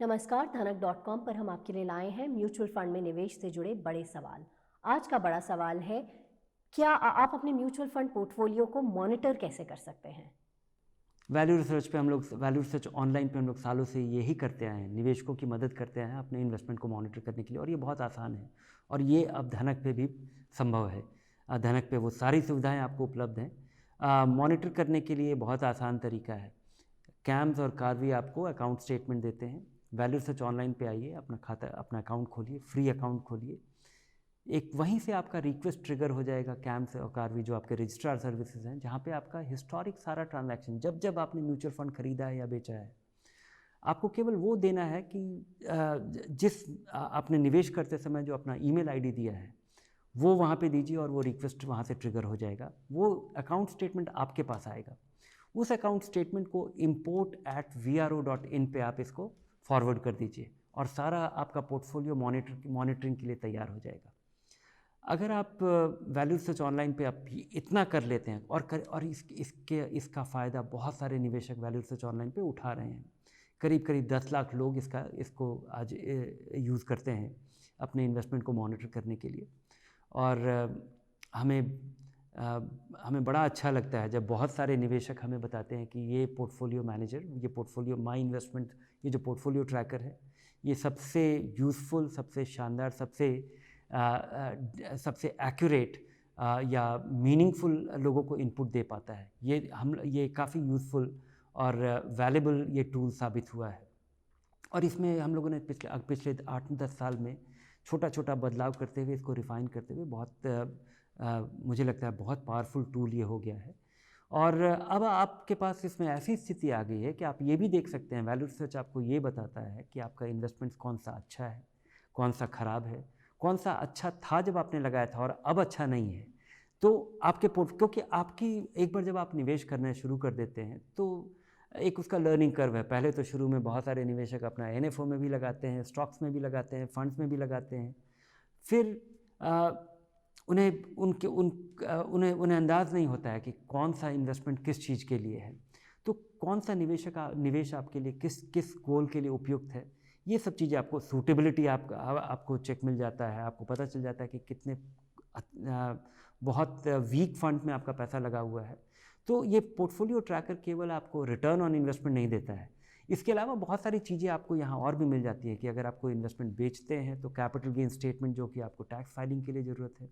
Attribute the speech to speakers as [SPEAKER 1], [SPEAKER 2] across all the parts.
[SPEAKER 1] नमस्कार, धनक.com पर हम आपके लिए लाए हैं म्यूचुअल फंड में निवेश से जुड़े बड़े सवाल। आज का बड़ा सवाल है, क्या आप अपने म्यूचुअल फंड पोर्टफोलियो को मॉनिटर कैसे कर सकते हैं?
[SPEAKER 2] वैल्यू रिसर्च ऑनलाइन पे हम लोग सालों से यही करते आए हैं, निवेशकों की मदद करते आए हैं अपने इन्वेस्टमेंट को मॉनिटर करने के लिए, और ये बहुत आसान है और ये अब धनक पे भी संभव है। धनक पे वो सारी सुविधाएं आपको उपलब्ध हैं। मॉनिटर करने के लिए बहुत आसान तरीका है। कैम्स और कार्वी आपको अकाउंट स्टेटमेंट देते हैं। वैल्यू रिसर्च ऑनलाइन पे आइए, अपना अकाउंट खोलिए, फ्री अकाउंट खोलिए। एक वहीं से आपका रिक्वेस्ट ट्रिगर हो जाएगा कैम्स और कार्वी, जो आपके रजिस्ट्रार सर्विसेज हैं, जहाँ पे आपका हिस्टोरिक सारा ट्रांजैक्शन, जब जब आपने म्यूचुअल फंड खरीदा है या बेचा है, आपको केवल वो देना है कि आपने निवेश करते समय जो अपना ईमेल आईडी दिया है वो वहाँ पे दीजिए और वो रिक्वेस्ट वहाँ से ट्रिगर हो जाएगा। वो अकाउंट स्टेटमेंट आपके पास आएगा। उस अकाउंट स्टेटमेंट को import@vro.in पे आप इसको फॉरवर्ड कर दीजिए और सारा आपका पोर्टफोलियो मॉनिटरिंग के लिए तैयार हो जाएगा। अगर आप वैल्यू रिसर्च ऑनलाइन पे आप इतना कर लेते हैं और इसका फ़ायदा बहुत सारे निवेशक वैल्यू रिसर्च ऑनलाइन पे उठा रहे हैं। करीब 10 लाख लोग इसको आज यूज़ करते हैं अपने इन्वेस्टमेंट को मॉनिटर करने के लिए। और हमें बड़ा अच्छा लगता है जब बहुत सारे निवेशक हमें बताते हैं कि ये पोर्टफोलियो मैनेजर, ये पोर्टफोलियो माई इन्वेस्टमेंट, ये जो पोर्टफोलियो ट्रैकर है, ये सबसे यूज़फुल, सबसे शानदार, सबसे एक्यूरेट या मीनिंगफुल लोगों को इनपुट दे पाता है। ये काफ़ी यूज़फुल और वैल्यूबल ये टूल साबित हुआ है। और इसमें हम लोगों ने पिछले 8-10 साल में छोटा छोटा बदलाव करते हुए, इसको रिफ़ाइन करते हुए मुझे लगता है बहुत पावरफुल टूल ये हो गया है। और अब आपके पास इसमें ऐसी स्थिति आ गई है कि आप ये भी देख सकते हैं, वैल्यू रिसर्च आपको ये बताता है कि आपका इन्वेस्टमेंट कौन सा अच्छा है, कौन सा ख़राब है, कौन सा अच्छा था जब आपने लगाया था और अब अच्छा नहीं है। तो क्योंकि आपकी एक बार जब आप निवेश करना शुरू कर देते हैं तो एक उसका लर्निंग कर्व है। पहले तो शुरू में बहुत सारे निवेशक अपना एनएफओ में भी लगाते हैं, स्टॉक्स में भी लगाते हैं, फंड्स में भी लगाते हैं। फिर उन्हें अंदाज़ नहीं होता है कि कौन सा इन्वेस्टमेंट किस चीज़ के लिए है, तो कौन सा निवेश आपके लिए किस गोल के लिए उपयुक्त है। ये सब चीज़ें आपको सूटेबिलिटी आपको चेक मिल जाता है, आपको पता चल जाता है कि कितने बहुत वीक फंड में आपका पैसा लगा हुआ है। तो ये पोर्टफोलियो ट्रैकर केवल आपको रिटर्न ऑन इन्वेस्टमेंट नहीं देता है, इसके अलावा बहुत सारी चीज़ें आपको यहाँ और भी मिल जाती है कि अगर आपको इन्वेस्टमेंट बेचते हैं तो कैपिटल गेन स्टेटमेंट, जो कि आपको टैक्स फाइलिंग के लिए ज़रूरत है।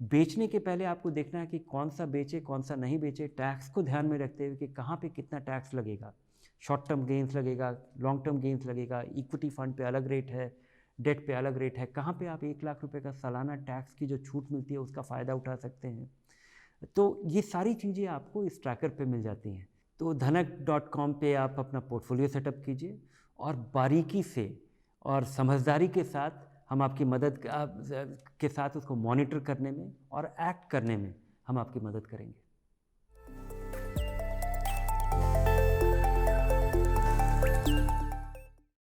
[SPEAKER 2] बेचने के पहले आपको देखना है कि कौन सा बेचे, कौन सा नहीं बेचे, टैक्स को ध्यान में रखते हुए कि कहाँ पे कितना टैक्स लगेगा। शॉर्ट टर्म गेंस लगेगा, लॉन्ग टर्म गेंस लगेगा, इक्विटी फंड पे अलग रेट है, डेट पे अलग रेट है, कहाँ पे आप 1 लाख रुपए का सालाना टैक्स की जो छूट मिलती है उसका फ़ायदा उठा सकते हैं। तो ये सारी चीज़ें आपको इस ट्रैकर पे मिल जाती हैं। तो धनक.com पे आप अपना पोर्टफोलियो सेटअप कीजिए और बारीकी से और समझदारी के साथ हम आपकी मदद के साथ उसको मॉनिटर करने में और एक्ट करने में हम आपकी मदद करेंगे।